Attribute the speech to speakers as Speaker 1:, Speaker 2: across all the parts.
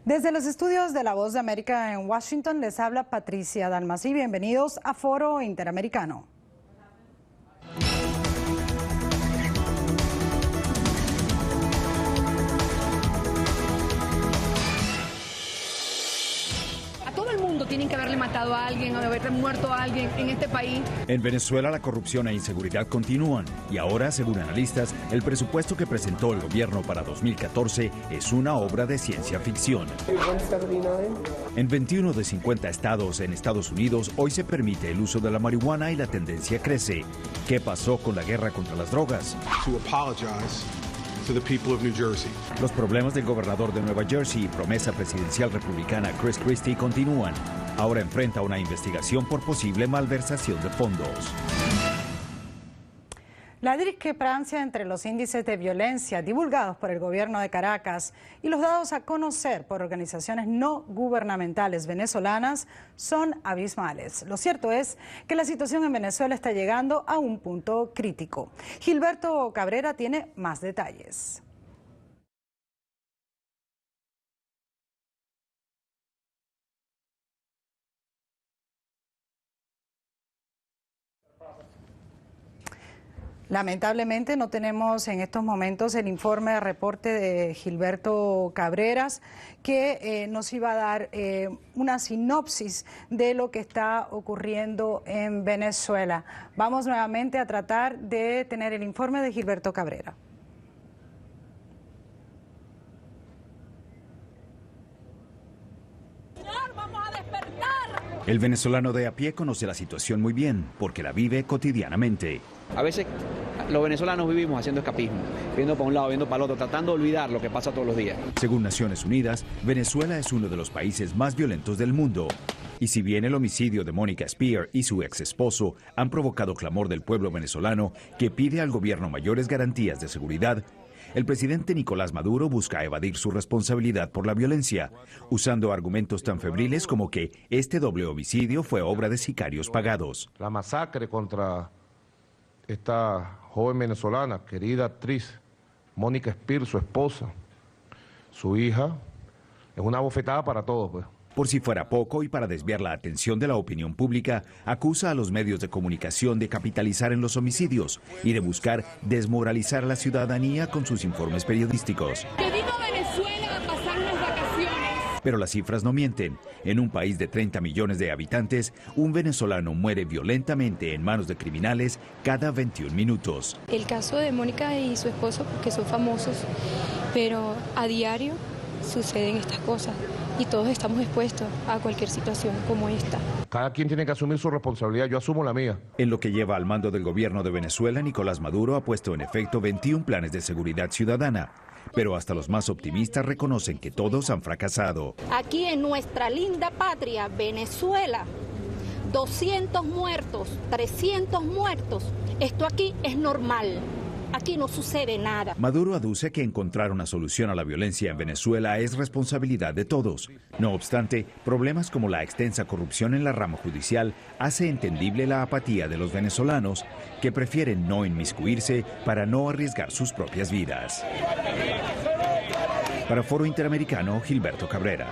Speaker 1: Desde los estudios de La Voz de América en Washington les habla Patricia Dalmasí. Bienvenidos a Foro Interamericano.
Speaker 2: Tienen que haberle matado a alguien o haberle muerto a alguien en este país.
Speaker 3: En Venezuela la corrupción e inseguridad continúan y ahora, según analistas, el presupuesto que presentó el gobierno para 2014 es una obra de ciencia ficción. En 21 de 50 estados en Estados Unidos hoy se permite el uso de la marihuana y la tendencia crece. ¿Qué pasó con la guerra contra las drogas? Los problemas del gobernador de Nueva Jersey y promesa presidencial republicana Chris Christie continúan. Ahora enfrenta una investigación por posible malversación de fondos.
Speaker 1: La discrepancia entre los índices de violencia divulgados por el gobierno de Caracas y los dados a conocer por organizaciones no gubernamentales venezolanas son abismales. Lo cierto es que la situación en Venezuela está llegando a un punto crítico. Gilberto Cabrera tiene más detalles. Lamentablemente no tenemos en estos momentos el informe de reporte de Gilberto Cabreras que nos iba a dar una sinopsis de lo que está ocurriendo en Venezuela. Vamos nuevamente a tratar de tener el informe de Gilberto Cabrera.
Speaker 3: El venezolano de a pie conoce la situación muy bien porque la vive cotidianamente.
Speaker 4: A veces los venezolanos vivimos haciendo escapismo, viendo para un lado, viendo para el otro, tratando de olvidar lo que pasa todos los días.
Speaker 3: Según Naciones Unidas, Venezuela es uno de los países más violentos del mundo. Y si bien el homicidio de Mónica Spear y su ex esposo han provocado clamor del pueblo venezolano que pide al gobierno mayores garantías de seguridad, el presidente Nicolás Maduro busca evadir su responsabilidad por la violencia, usando argumentos tan febriles como que este doble homicidio fue obra de sicarios pagados.
Speaker 5: La masacre contra esta joven venezolana, querida actriz, Mónica Spear, su esposa, su hija, es una bofetada para todos, pues.
Speaker 3: Por si fuera poco y para desviar la atención de la opinión pública, acusa a los medios de comunicación de capitalizar en los homicidios y de buscar desmoralizar a la ciudadanía con sus informes periodísticos.
Speaker 2: Que vino a Venezuela a pasar unas vacaciones.
Speaker 3: Pero las cifras no mienten. En un país de 30 millones de habitantes, un venezolano muere violentamente en manos de criminales cada 21 minutos.
Speaker 6: El caso de Mónica y su esposo, que son famosos, pero a diario suceden estas cosas y todos estamos expuestos a cualquier situación como esta.
Speaker 5: Cada quien tiene que asumir su responsabilidad, yo asumo la mía.
Speaker 3: En lo que lleva al mando del gobierno de Venezuela, Nicolás Maduro ha puesto en efecto 21 planes de seguridad ciudadana. Pero hasta los más optimistas reconocen que todos han fracasado.
Speaker 7: Aquí en nuestra linda patria, Venezuela, 200 muertos, 300 muertos. Esto aquí es normal. Aquí no sucede nada.
Speaker 3: Maduro aduce que encontrar una solución a la violencia en Venezuela es responsabilidad de todos. No obstante, problemas como la extensa corrupción en la rama judicial hace entendible la apatía de los venezolanos que prefieren no inmiscuirse para no arriesgar sus propias vidas. Para Foro Interamericano, Gilberto Cabrera.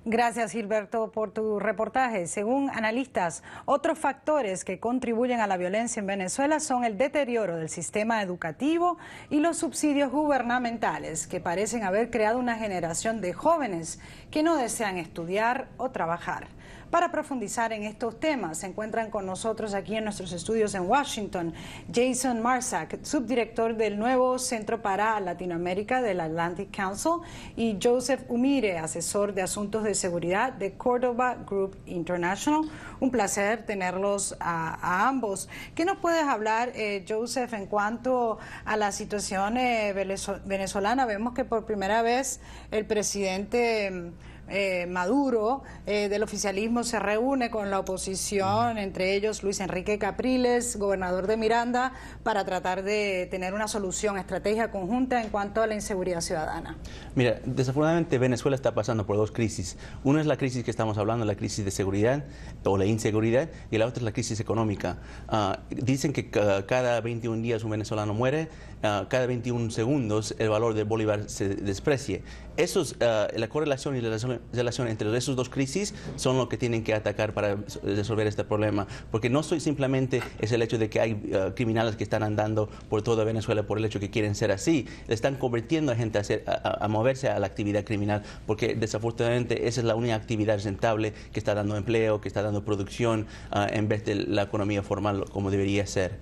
Speaker 1: Gracias, Gilberto, por tu reportaje. Según analistas, otros factores que contribuyen a la violencia en Venezuela son el deterioro del sistema educativo y los subsidios gubernamentales, que parecen haber creado una generación de jóvenes que no desean estudiar o trabajar. Para profundizar en estos temas, se encuentran con nosotros aquí en nuestros estudios en Washington, Jason Marsack, subdirector del nuevo Centro para Latinoamérica del Atlantic Council, y Joseph Umire, asesor de asuntos de seguridad de Córdoba Group International. Un placer tenerlos a ambos. ¿Qué nos puedes hablar, Joseph, en cuanto a la situación venezolana? Vemos que por primera vez el presidente Maduro del oficialismo se reúne con la oposición, entre ellos Luis Enrique Capriles, gobernador de Miranda, para tratar de tener una solución, estrategia conjunta en cuanto a la inseguridad ciudadana.
Speaker 8: Mira, desafortunadamente Venezuela está pasando por dos crisis. Una es la crisis que estamos hablando, la crisis de seguridad o la inseguridad, y la otra es la crisis económica. Dicen que cada 21 días un venezolano muere, cada 21 segundos el valor del bolívar se desprecie. La correlación y la relación entre esos dos crisis son lo que tienen que atacar para resolver este problema, porque no simplemente es el hecho de que hay criminales que están andando por toda Venezuela por el hecho que quieren ser así, le están convirtiendo a gente a moverse a la actividad criminal, porque desafortunadamente esa es la única actividad rentable que está dando empleo, que está dando producción, en vez de la economía formal como debería ser.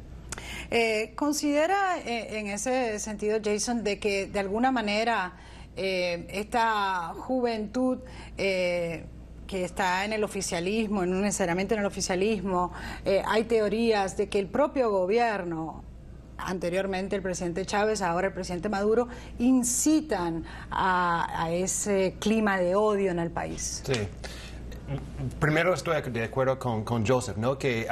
Speaker 1: ¿Considera en ese sentido, Jason, de que de alguna manera esta juventud que está en el oficialismo, no necesariamente en el oficialismo, hay teorías de que el propio gobierno, anteriormente el presidente Chávez, ahora el presidente Maduro, incitan a ese clima de odio en el país?
Speaker 9: Sí. Primero estoy de acuerdo con Joseph, ¿no? que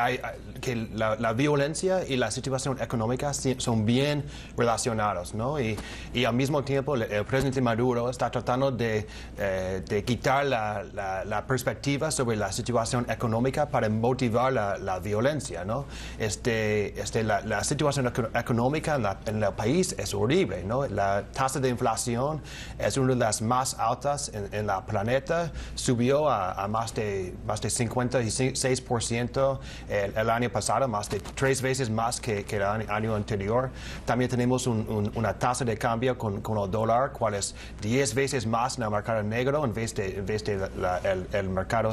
Speaker 9: la violencia y la situación económica son bien relacionados, ¿no? Y al mismo tiempo el presidente Maduro está tratando de quitar la perspectiva sobre la situación económica para motivar la violencia, ¿no? La situación económica en el país es horrible, ¿no? La tasa de inflación es una de las más altas en la planeta, subió a más de 56% el año pasado, más de 3 veces más que el año anterior. También tenemos una tasa de cambio con el dólar, cual es 10 veces más en el mercado negro en vez de el mercado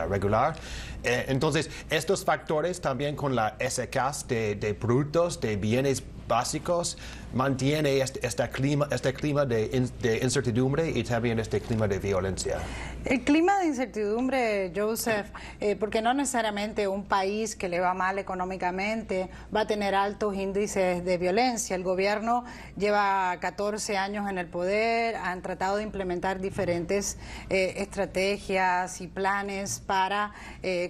Speaker 9: regular. Entonces, estos factores también con la escasez de productos, de bienes básicos, mantiene este clima de incertidumbre y también este clima de violencia.
Speaker 1: El clima de incertidumbre, Joseph, porque no necesariamente un país que le va mal económicamente va a tener altos índices de violencia. El gobierno lleva 14 años en el poder, han tratado de implementar diferentes estrategias y planes para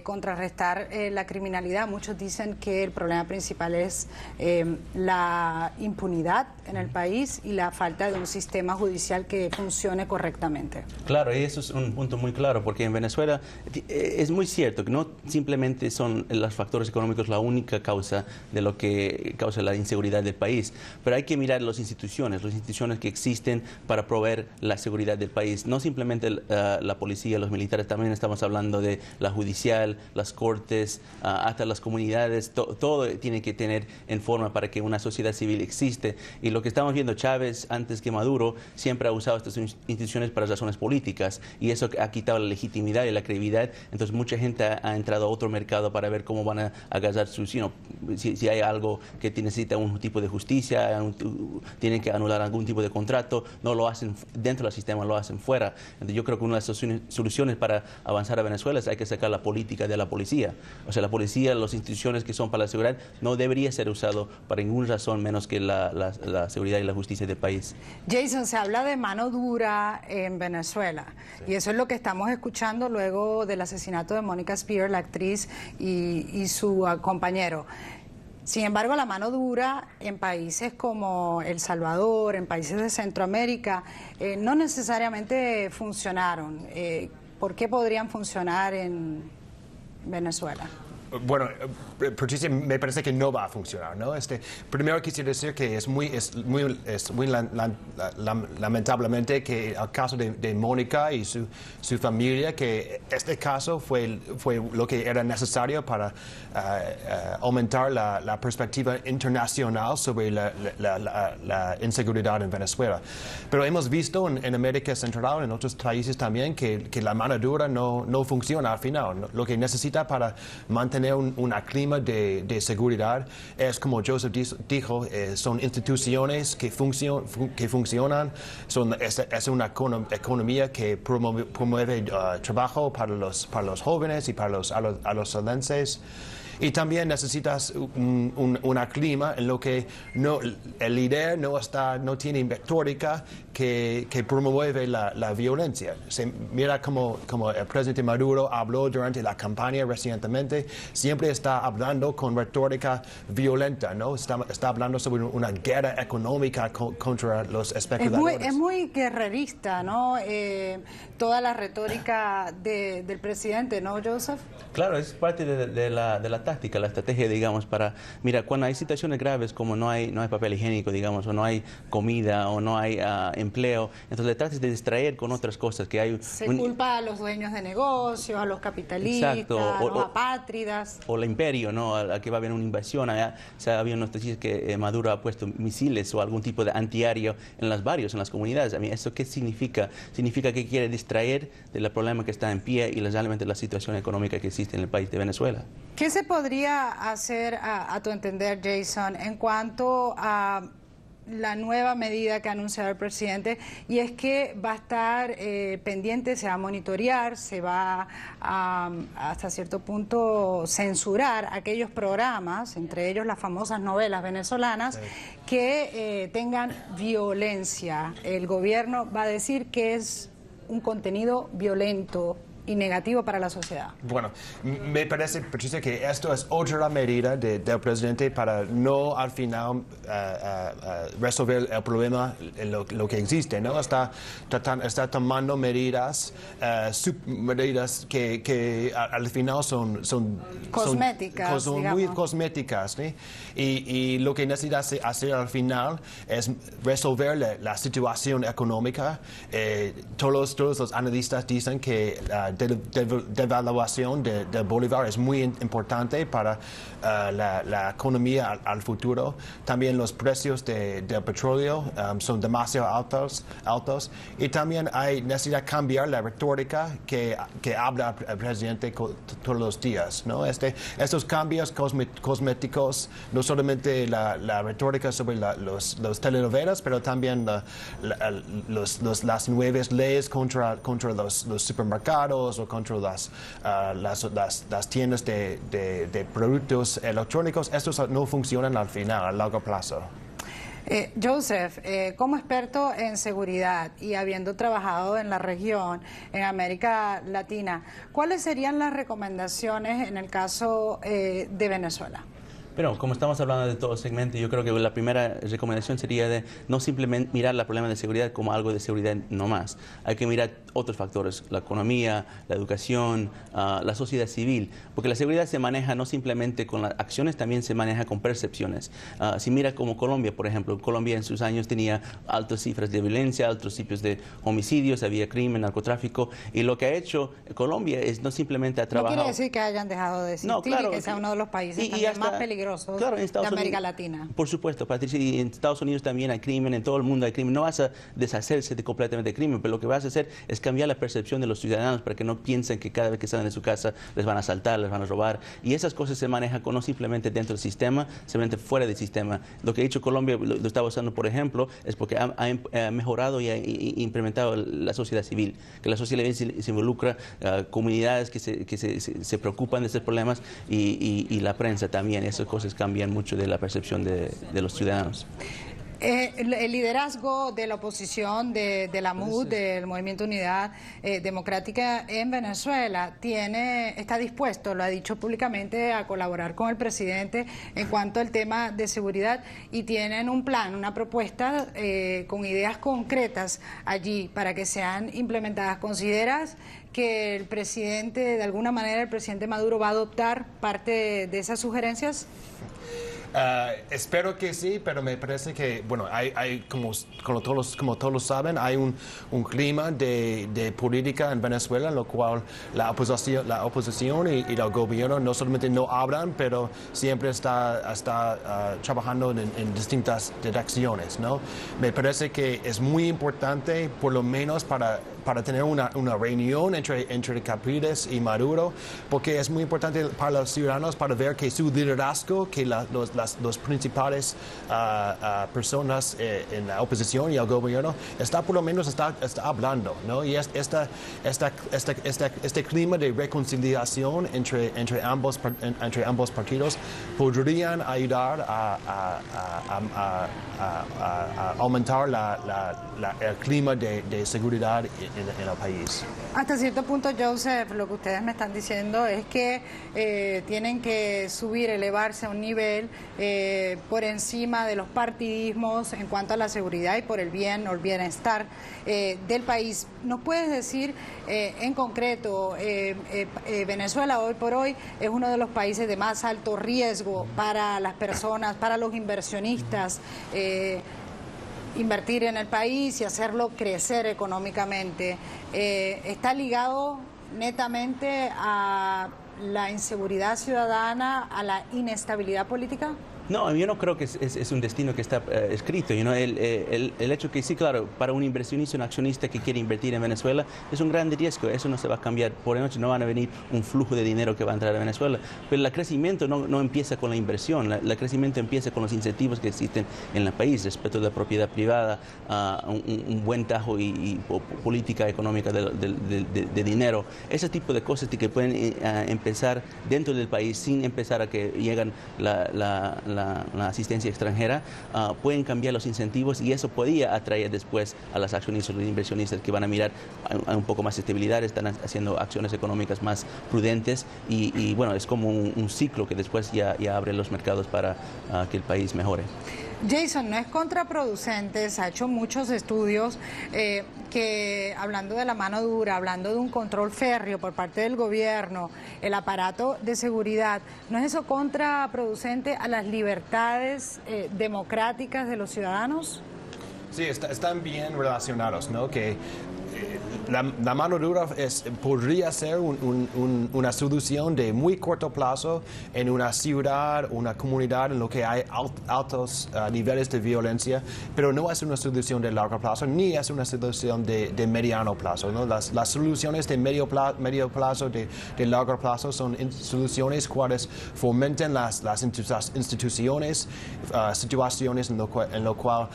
Speaker 1: contrarrestar la criminalidad. Muchos dicen que el problema principal es la impunidad en el país y la falta de un sistema judicial que funcione correctamente.
Speaker 8: Claro, y eso es un punto muy claro, porque en Venezuela es muy cierto que no simplemente son los factores económicos la única causa de lo que causa la inseguridad del país, pero hay que mirar las instituciones que existen para proveer la seguridad del país. No simplemente la policía, los militares, también estamos hablando de la judicial, las cortes, hasta las comunidades, todo tiene que tener en forma para que una sociedad civil existe. Y lo que estamos viendo, Chávez, antes que Maduro, siempre ha usado estas instituciones para razones políticas, y eso ha quitado la legitimidad y la credibilidad. Entonces mucha gente ha entrado a otro mercado para ver cómo van a agarrar sus, si hay algo que necesita un tipo de justicia, tienen que anular algún tipo de contrato, no lo hacen dentro del sistema, lo hacen fuera. Entonces yo creo que una de las soluciones para avanzar a Venezuela es hay que sacar la política de la policía. O sea, la policía, las instituciones que son para la seguridad, no debería ser usado para ninguna razón menos que la seguridad y la justicia del país.
Speaker 1: Jason, se habla de mano dura en Venezuela, sí, y eso es lo que estamos escuchando luego del asesinato de Mónica Spear, la actriz, y su compañero. Sin embargo, la mano dura en países como El Salvador, en países de Centroamérica, no necesariamente funcionaron. ¿Por qué podrían funcionar en Venezuela?
Speaker 9: Bueno, Patricia, me parece que no va a funcionar, ¿no? Primero quisiera decir que es muy lamentablemente que el caso de Mónica y su familia, que este caso fue lo que era necesario para aumentar la perspectiva internacional sobre la inseguridad en Venezuela. Pero hemos visto en América Central, en otros países también, que la mano dura no funciona al final. Lo que necesita para mantener un clima de seguridad es, como Joseph dijo, son instituciones que funcionan, es una economía que promueve trabajo para los jóvenes y para los adolescentes. Y también necesitas una clima en lo que el líder no tiene retórica que promueve la violencia. Mira como el presidente Maduro habló durante la campaña recientemente, siempre está hablando con retórica violenta, ¿no? Está hablando sobre una guerra económica contra los especuladores.
Speaker 1: Es muy guerrerista, ¿no? Toda la retórica del presidente, ¿no, Joseph?
Speaker 8: Claro, es parte de la táctica, la estrategia, digamos, mira, cuando hay situaciones graves como no hay papel higiénico, digamos, o no hay comida, o no hay empleo, entonces le tratas de distraer con otras cosas que hay.
Speaker 1: Se culpa a los dueños de negocios, a los capitalistas,
Speaker 8: exacto,
Speaker 1: a los apátridas.
Speaker 8: O el imperio, ¿no? A que va a haber una invasión. Allá, o sea, había noticias que Maduro ha puesto misiles o algún tipo de antiaéreo en los barrios, en las comunidades. A mí, ¿eso qué significa? Significa que quiere distraer del problema que está en pie y realmente la situación económica que existe en el país de Venezuela.
Speaker 1: ¿Qué se podría hacer, a tu entender, Jason, en cuanto a la nueva medida que ha anunciado el presidente, y es que va a estar pendiente, se va a monitorear, se va a, hasta cierto punto, censurar aquellos programas, entre ellos las famosas novelas venezolanas, que tengan violencia? El gobierno va a decir que es un contenido violento y negativo para la sociedad.
Speaker 9: Bueno, me parece, Patricia, que esto es otra medida del presidente para no al final resolver el problema, lo que existe, ¿no? Está tomando medidas que al final son
Speaker 1: cosméticas,
Speaker 9: son muy cosméticas, ¿sí? Y lo que necesita hacer al final es resolver la situación económica. Todos los analistas dicen que devaluación del bolívar es muy importante para la economía al futuro. También los precios del petróleo son demasiado altos y también hay necesidad de cambiar la retórica que habla el presidente todos los días, ¿no? Estos cambios cosméticos, no solamente la retórica sobre los telenovelas, pero también las nuevas leyes contra los supermercados o contra las tiendas de productos electrónicos. Estos no funcionan al final, a largo plazo.
Speaker 1: Joseph, como experto en seguridad y habiendo trabajado en la región, en América Latina, ¿cuáles serían las recomendaciones en el caso de Venezuela?
Speaker 8: Pero como estamos hablando de todo segmento, yo creo que la primera recomendación sería de no simplemente mirar el problema de seguridad como algo de seguridad no más. Hay que mirar otros factores, la economía, la educación, la sociedad civil, porque la seguridad se maneja no simplemente con las acciones, también se maneja con percepciones. Si mira como Colombia, por ejemplo, Colombia en sus años tenía altas cifras de violencia, altos tipos de homicidios, había crimen, narcotráfico, y lo que ha hecho Colombia es no simplemente ha trabajado...
Speaker 1: No quiere decir que hayan dejado de existir, no, claro, y que sea uno de los países más peligrosos.
Speaker 8: Claro, en Estados
Speaker 1: de América
Speaker 8: Unidos,
Speaker 1: Latina.
Speaker 8: Por supuesto, Patricia, y en Estados Unidos también hay crimen, en todo el mundo hay crimen. No vas a deshacerse completamente de crimen, pero lo que vas a hacer es cambiar la percepción de los ciudadanos para que no piensen que cada vez que salen de su casa les van a asaltar, les van a robar. Y esas cosas se manejan no simplemente dentro del sistema, simplemente fuera del sistema. Lo que ha hecho Colombia, lo está usando, por ejemplo, es porque ha mejorado y ha implementado la sociedad civil, que la sociedad civil se involucra, comunidades que se preocupan de estos problemas y la prensa también. Esas cosas cambian mucho de la percepción de los ciudadanos.
Speaker 1: El liderazgo de la oposición, de la MUD, del Movimiento Unidad Democrática en Venezuela, está dispuesto, lo ha dicho públicamente, a colaborar con el presidente en cuanto al tema de seguridad, y tienen un plan, una propuesta con ideas concretas allí para que sean implementadas. ¿Consideras que el presidente, de alguna manera, el presidente Maduro va a adoptar parte de esas sugerencias?
Speaker 9: Espero que sí, pero me parece que, bueno, hay como todos saben, hay un clima de política en Venezuela en lo cual la oposición y el gobierno no solamente no hablan, pero siempre está trabajando en distintas direcciones, ¿no? Me parece que es muy importante, por lo menos para tener una reunión entre Capriles y Maduro, porque es muy importante para los ciudadanos para ver que su liderazgo, que las los principales personas en la oposición y el gobierno, por lo menos está hablando, ¿no? Y este clima de reconciliación entre ambos partidos podrían ayudar a aumentar el clima de seguridad en el país.
Speaker 1: Hasta cierto punto, Joseph, lo que ustedes me están diciendo es que tienen que subir, elevarse a un nivel por encima de los partidismos en cuanto a la seguridad y por el bien o el bienestar del país. ¿Nos puedes decir en concreto, Venezuela hoy por hoy es uno de los países de más alto riesgo para las personas, para los inversionistas, invertir en el país y hacerlo crecer económicamente? ¿Está ligado netamente a la inseguridad ciudadana, a la inestabilidad política?
Speaker 8: No, yo no creo que es un destino que está escrito. El hecho que sí, claro, para un inversionista, un accionista que quiere invertir en Venezuela, es un gran riesgo. Eso no se va a cambiar por la noche. No van a venir un flujo de dinero que va a entrar a Venezuela. Pero el crecimiento no empieza con la inversión. El crecimiento empieza con los incentivos que existen en el país, respeto de la propiedad privada, un buen tajo y política económica de dinero. Ese tipo de cosas que pueden empezar dentro del país sin empezar a que llegan la asistencia extranjera, pueden cambiar los incentivos y eso podría atraer después a los accionistas, los inversionistas que van a mirar a un poco más de estabilidad, están haciendo acciones económicas más prudentes y bueno, es como un ciclo que después ya abre los mercados para que el país mejore.
Speaker 1: Jason, no es contraproducente, se ha hecho muchos estudios que hablando de la mano dura, hablando de un control férreo por parte del gobierno, el aparato de seguridad, ¿no es eso contraproducente a las libertades democráticas de los ciudadanos?
Speaker 9: Sí, están bien relacionados, ¿no? Que la mano dura podría ser una solución de muy corto plazo en una ciudad, una comunidad en lo que hay altos niveles de violencia, pero no es una solución de largo plazo ni es una solución de mediano plazo, ¿no? Las soluciones de medio plazo, de largo plazo son soluciones cuales fomenten las instituciones, situaciones en lo cual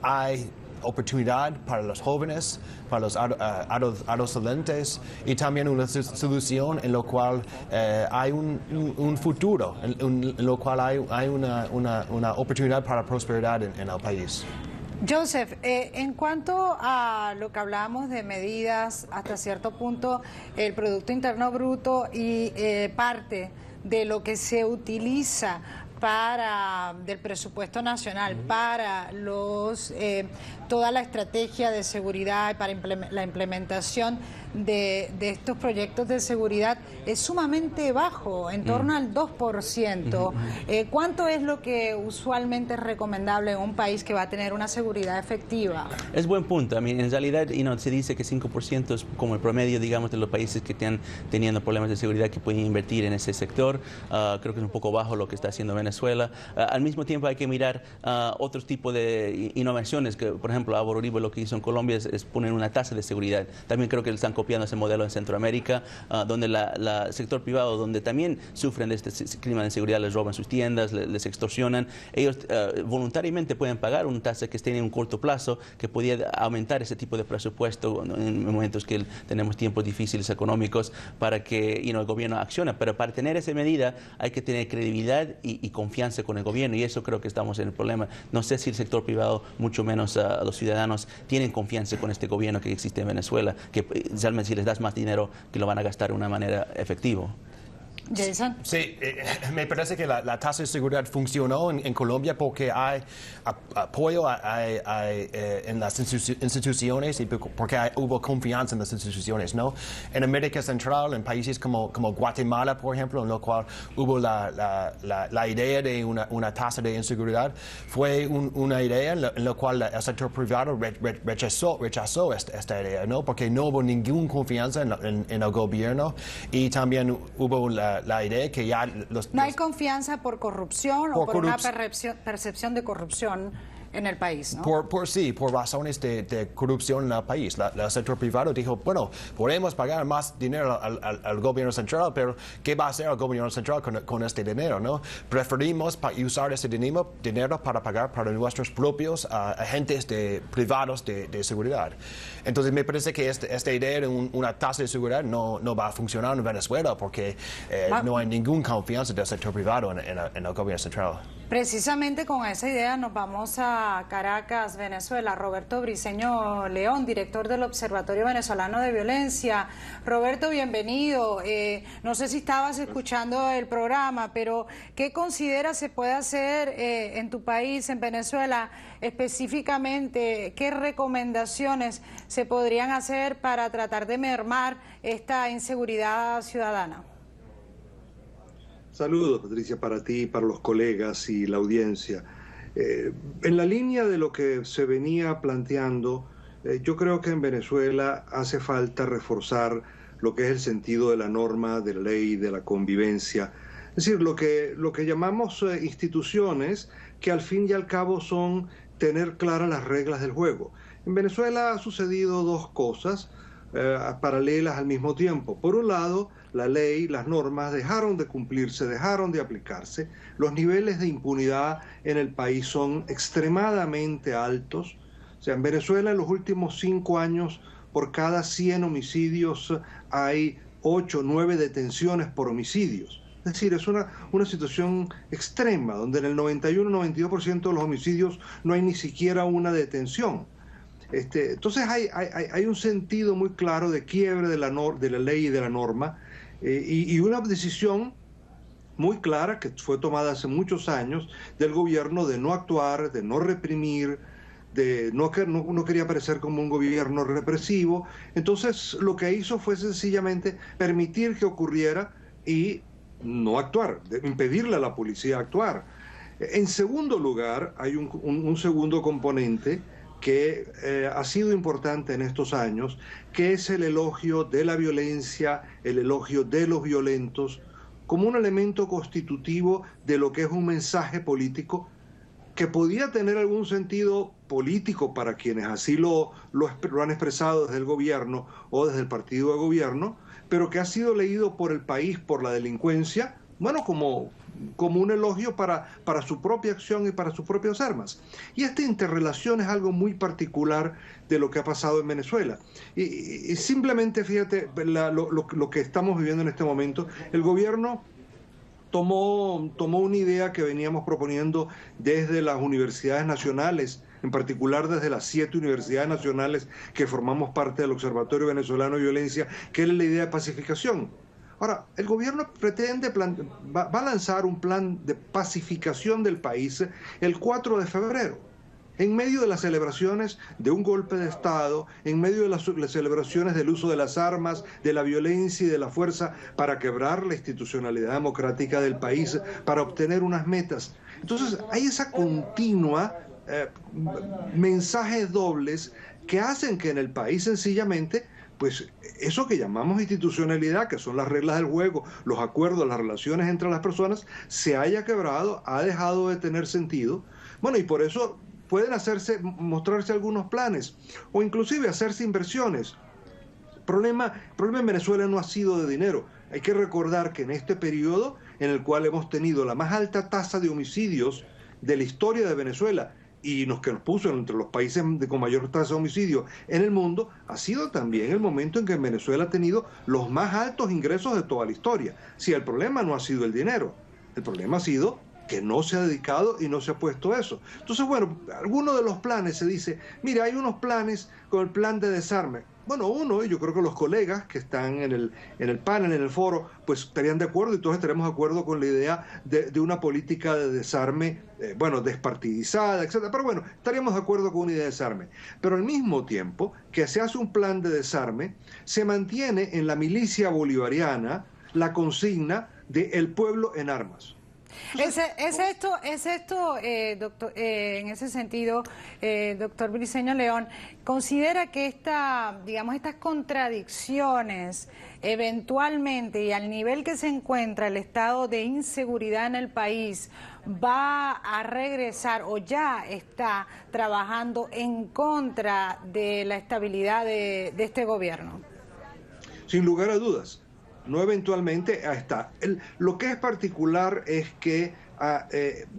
Speaker 9: hay oportunidad para los jóvenes, para los adolescentes y también una solución en lo cual hay un futuro, en lo cual hay una oportunidad para prosperidad en el país.
Speaker 1: Joseph, en cuanto a lo que hablamos de medidas, hasta cierto punto el Producto Interno Bruto y parte de lo que se utiliza del presupuesto nacional para toda la estrategia de seguridad y para la implementación de estos proyectos de seguridad es sumamente bajo, en torno al 2%. ¿Cuánto es lo que usualmente es recomendable en un país que va a tener una seguridad efectiva?
Speaker 8: Es buen punto. En realidad se dice que 5% es como el promedio, digamos, de los países que están teniendo problemas de seguridad que pueden invertir en ese sector. Creo que es un poco bajo lo que está haciendo Venezuela. Al mismo tiempo hay que mirar otros tipos de innovaciones, que por ejemplo Álvaro Uribe lo que hizo en Colombia es poner una tasa de seguridad. También creo que están copiando ese modelo en Centroamérica, donde el sector privado, donde también sufren de este clima de inseguridad, les roban sus tiendas, les extorsionan. Ellos voluntariamente pueden pagar una tasa que esté en un corto plazo, que podría aumentar ese tipo de presupuesto en momentos que tenemos tiempos difíciles económicos para que el gobierno accione. Pero para tener esa medida hay que tener credibilidad y confianza con el gobierno, y eso creo que estamos en el problema. No sé si el sector privado, mucho menos a los ciudadanos, tienen confianza con este gobierno que existe en Venezuela, que realmente si les das más dinero, que lo van a gastar de una manera efectiva.
Speaker 1: Jason.
Speaker 9: Sí, me parece que la tasa de seguridad funcionó en Colombia porque hay apoyo en las instituciones y porque hubo confianza en las instituciones, ¿no? En América Central, en países como Guatemala, por ejemplo, en lo cual hubo la idea de una tasa de inseguridad, fue una idea en la cual el sector privado rechazó esta idea, ¿no? Porque no hubo ninguna confianza en el gobierno y también hubo la idea que ya
Speaker 1: no hay confianza por corrupción o por una percepción de corrupción en el país, ¿no?
Speaker 9: Por razones de corrupción en el país. El sector privado dijo, bueno, podemos pagar más dinero al gobierno central, pero ¿qué va a hacer el gobierno central con este dinero, no? Preferimos usar ese dinero para pagar para nuestros propios agentes privados de seguridad. Entonces me parece que esta idea de una tasa de seguridad no va a funcionar en Venezuela porque no hay ninguna confianza del sector privado en el gobierno central.
Speaker 1: Precisamente con esa idea nos vamos a Caracas, Venezuela. Roberto Briceño León, director del Observatorio Venezolano de Violencia. Roberto, bienvenido. No sé si estabas escuchando el programa, pero ¿qué consideras se puede hacer en tu país, en Venezuela, específicamente? ¿Qué recomendaciones se podrían hacer para tratar de mermar esta inseguridad ciudadana?
Speaker 10: Saludos, Patricia, para ti, para los colegas y la audiencia. En la línea de lo que se venía planteando, yo creo que en Venezuela hace falta reforzar lo que es el sentido de la norma, de la ley, de la convivencia. Es decir, lo que llamamos instituciones que al fin y al cabo son tener claras las reglas del juego. En Venezuela ha sucedido dos cosas paralelas al mismo tiempo. Por un lado, la ley, las normas dejaron de cumplirse, dejaron de aplicarse. Los niveles de impunidad en el país son extremadamente altos. O sea, en Venezuela en los últimos 5 años, por cada 100 homicidios hay 8 o 9 detenciones por homicidios. Es decir, es una situación extrema, donde en el 91-92% de los homicidios no hay ni siquiera una detención. Entonces hay un sentido muy claro de quiebre de la ley y de la norma, y una decisión muy clara que fue tomada hace muchos años del gobierno de no actuar, de no reprimir, no quería parecer como un gobierno represivo. Entonces lo que hizo fue sencillamente permitir que ocurriera y no actuar, impedirle a la policía actuar. En segundo lugar, hay un segundo componente que ha sido importante en estos años, que es el elogio de la violencia, el elogio de los violentos, como un elemento constitutivo de lo que es un mensaje político que podía tener algún sentido político para quienes así lo han expresado desde el gobierno o desde el partido de gobierno, pero que ha sido leído por el país, por la delincuencia, bueno, como un elogio para su propia acción y para sus propias armas. Y esta interrelación es algo muy particular de lo que ha pasado en Venezuela. Y simplemente, fíjate, lo que estamos viviendo en este momento, el gobierno tomó una idea que veníamos proponiendo desde las universidades nacionales, en particular desde las 7 universidades nacionales que formamos parte del Observatorio Venezolano de Violencia, que es la idea de pacificación. Ahora, el gobierno va a lanzar un plan de pacificación del país el 4 de febrero, en medio de las celebraciones de un golpe de Estado, en medio de las celebraciones del uso de las armas, de la violencia y de la fuerza para quebrar la institucionalidad democrática del país, para obtener unas metas. Entonces, hay esa continua mensajes dobles que hacen que en el país sencillamente, pues eso que llamamos institucionalidad, que son las reglas del juego, los acuerdos, las relaciones entre las personas, se haya quebrado, ha dejado de tener sentido. Bueno, y por eso pueden mostrarse algunos planes, o inclusive hacerse inversiones. El problema en Venezuela no ha sido de dinero. Hay que recordar que en este periodo en el cual hemos tenido la más alta tasa de homicidios de la historia de Venezuela, y que nos puso entre los países con mayor tasa de homicidio en el mundo, ha sido también el momento en que Venezuela ha tenido los más altos ingresos de toda la historia. Si el problema no ha sido el dinero, el problema ha sido que no se ha dedicado y no se ha puesto eso. Entonces, bueno, algunos de los planes se dice, mira, hay unos planes con el plan de desarme. Bueno, y yo creo que los colegas que están en el panel, en el foro, pues estarían de acuerdo y todos estaremos de acuerdo con la idea de una política de desarme, despartidizada, etcétera. Pero bueno, estaríamos de acuerdo con una idea de desarme. Pero al mismo tiempo que se hace un plan de desarme, se mantiene en la milicia bolivariana la consigna de el pueblo en armas.
Speaker 1: ¿Es esto, doctor, en ese sentido, doctor Briceño León, considera que estas contradicciones eventualmente y al nivel que se encuentra el estado de inseguridad en el país va a regresar o ya está trabajando en contra de la estabilidad de este gobierno?
Speaker 10: Sin lugar a dudas. No eventualmente, está. Lo que es particular es que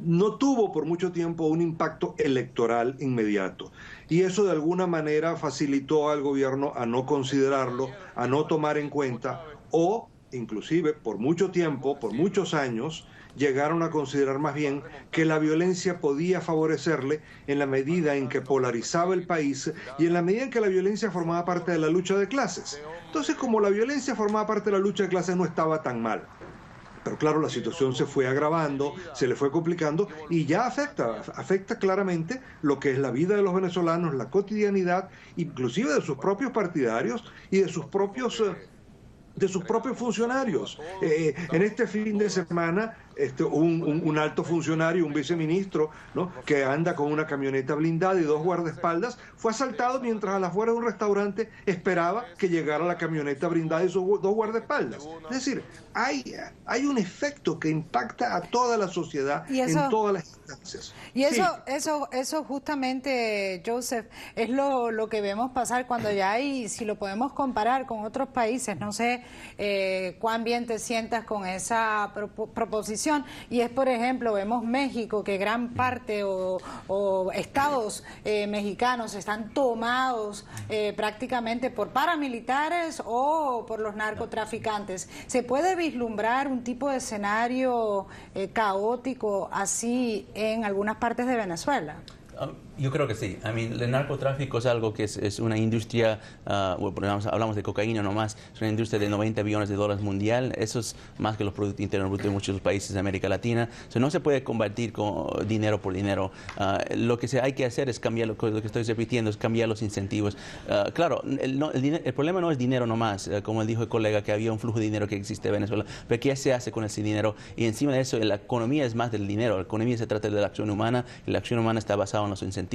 Speaker 10: no tuvo por mucho tiempo un impacto electoral inmediato. Y eso de alguna manera facilitó al gobierno a no considerarlo, a no tomar en cuenta, o inclusive por mucho tiempo, por muchos años, llegaron a considerar más bien que la violencia podía favorecerle en la medida en que polarizaba el país y en la medida en que la violencia formaba parte de la lucha de clases. Entonces, como la violencia formaba parte de la lucha de clases, no estaba tan mal. Pero claro, la situación se fue agravando, se le fue complicando y ya afecta claramente lo que es la vida de los venezolanos, la cotidianidad, inclusive de sus propios partidarios y de sus propios funcionarios. En este fin de semana, un alto funcionario, un viceministro, ¿no?, que anda con una camioneta blindada y 2 guardaespaldas, fue asaltado mientras a las afueras de un restaurante esperaba que llegara la camioneta blindada y sus 2 guardaespaldas. Es decir, hay un efecto que impacta a toda la sociedad en todas las instancias.
Speaker 1: Y eso justamente, Joseph, es lo que vemos pasar cuando ya hay, si lo podemos comparar con otros países, no sé cuán bien te sientas con esa proposición, y es, por ejemplo, vemos México, que gran parte o estados mexicanos están tomados prácticamente por paramilitares o por los narcotraficantes. ¿Se puede vislumbrar un tipo de escenario caótico así en algunas partes de Venezuela?
Speaker 8: Yo creo que sí. El narcotráfico es algo que es una industria, hablamos de cocaína nomás, es una industria de 90 billones de dólares mundial. Eso es más que los productos internos brutos de muchos países de América Latina. No se puede combatir con dinero por dinero. Lo que hay que hacer es cambiar, lo que estoy repitiendo, es cambiar los incentivos. Claro, el problema no es dinero nomás, como dijo el colega, que había un flujo de dinero que existe en Venezuela, pero ¿qué se hace con ese dinero? Y encima de eso, la economía es más del dinero. La economía se trata de la acción humana, y la acción humana está basada en los incentivos.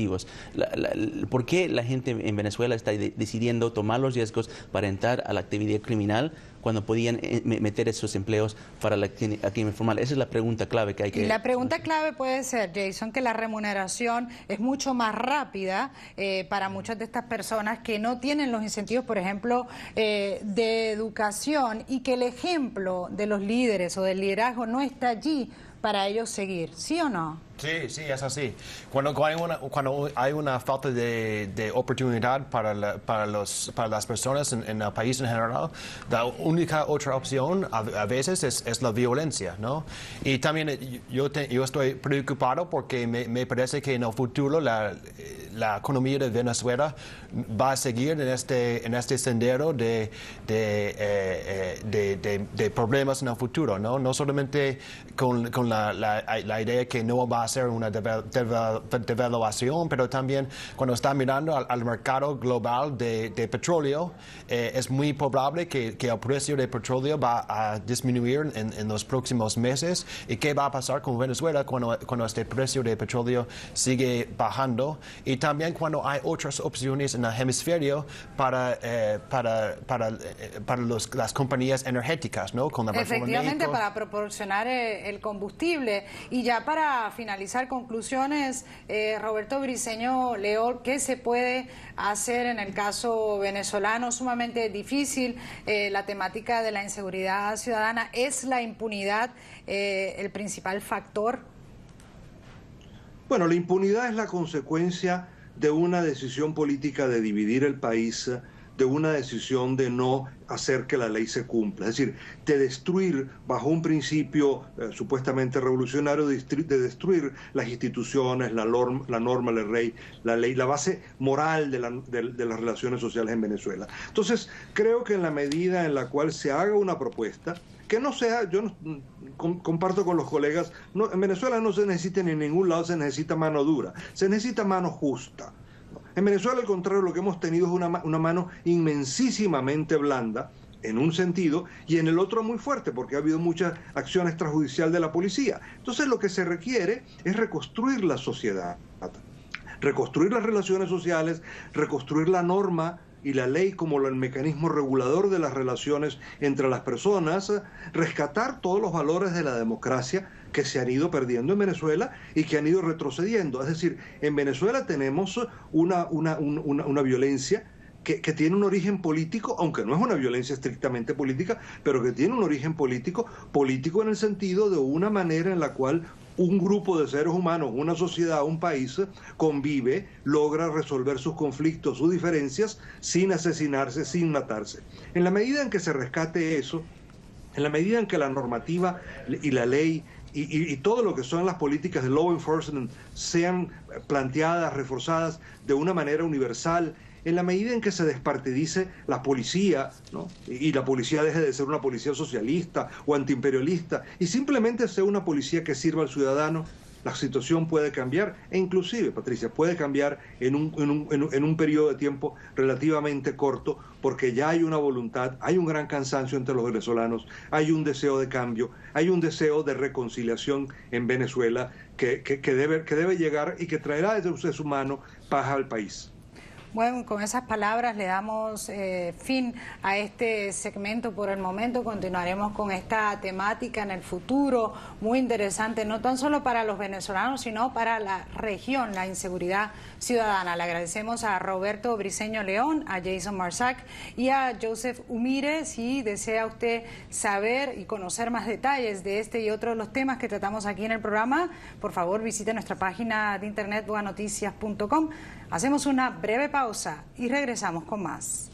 Speaker 8: ¿Por qué la gente en Venezuela está decidiendo tomar los riesgos para entrar a la actividad criminal cuando podían meter esos empleos para la actividad informal? Esa es la pregunta clave que hay que...
Speaker 1: Y la pregunta clave puede ser, Jason, que la remuneración es mucho más rápida para muchas de estas personas que no tienen los incentivos, por ejemplo, de educación, y que el ejemplo de los líderes o del liderazgo no está allí para ellos seguir, ¿sí o no?
Speaker 9: Sí, es así. Cuando hay una falta de oportunidad para las personas en el país en general, la única otra opción a veces es la violencia, ¿no? Y también yo estoy preocupado porque me parece que en el futuro la economía de Venezuela va a seguir en este sendero de problemas en el futuro, ¿no? No solamente con la idea que no va a ser una devaluación, pero también cuando está mirando al mercado global de petróleo, es muy probable que el precio de petróleo va a disminuir en los próximos meses. ¿Y qué va a pasar con Venezuela cuando este precio de petróleo sigue bajando? Y también cuando hay otras opciones en el hemisferio para las compañías energéticas, ¿no? Con la
Speaker 1: efectivamente, para proporcionar el combustible. Y ya para finalizar, conclusiones, Roberto Briceño León, ¿qué se puede hacer en el caso venezolano? Sumamente difícil, la temática de la inseguridad ciudadana. ¿Es la impunidad el principal factor?
Speaker 10: Bueno, la impunidad es la consecuencia de una decisión política de dividir el país, de una decisión de no hacer que la ley se cumpla. Es decir, de destruir, bajo un principio supuestamente revolucionario, de destruir las instituciones, la norma, la ley, la base moral de las relaciones sociales en Venezuela. Entonces, creo que en la medida en la cual se haga una propuesta, que no sea, comparto con los colegas, en Venezuela no se necesita ni en ningún lado se necesita mano dura, se necesita mano justa. En Venezuela, al contrario, lo que hemos tenido es una mano inmensísimamente blanda, en un sentido, y en el otro muy fuerte, porque ha habido mucha acción extrajudicial de la policía. Entonces lo que se requiere es reconstruir la sociedad, reconstruir las relaciones sociales, reconstruir la norma y la ley como el mecanismo regulador de las relaciones entre las personas, rescatar todos los valores de la democracia que se han ido perdiendo en Venezuela y que han ido retrocediendo. Es decir, en Venezuela tenemos una violencia que tiene un origen político, aunque no es una violencia estrictamente política, pero que tiene un origen político en el sentido de una manera en la cual un grupo de seres humanos, una sociedad, un país, convive, logra resolver sus conflictos, sus diferencias, sin asesinarse, sin matarse. En la medida en que se rescate eso, en la medida en que la normativa y la ley y todo lo que son las políticas de law enforcement sean planteadas, reforzadas de una manera universal, en la medida en que se despartidice la policía, ¿no? Y la policía deje de ser una policía socialista o antiimperialista y simplemente sea una policía que sirva al ciudadano, la situación puede cambiar e inclusive, Patricia, puede cambiar en un periodo de tiempo relativamente corto, porque ya hay una voluntad, hay un gran cansancio entre los venezolanos, hay un deseo de cambio, hay un deseo de reconciliación en Venezuela que debe llegar y que traerá desde su mano paz al país.
Speaker 1: Bueno, con esas palabras le damos fin a este segmento por el momento. Continuaremos con esta temática en el futuro, muy interesante, no tan solo para los venezolanos, sino para la región, la inseguridad ciudadana. Le agradecemos a Roberto Briceño León, a Jason Marsac y a Joseph Umire. Si desea usted saber y conocer más detalles de este y otros de los temas que tratamos aquí en el programa, por favor visite nuestra página de internet boanoticias.com. Hacemos una breve pausa y regresamos con más.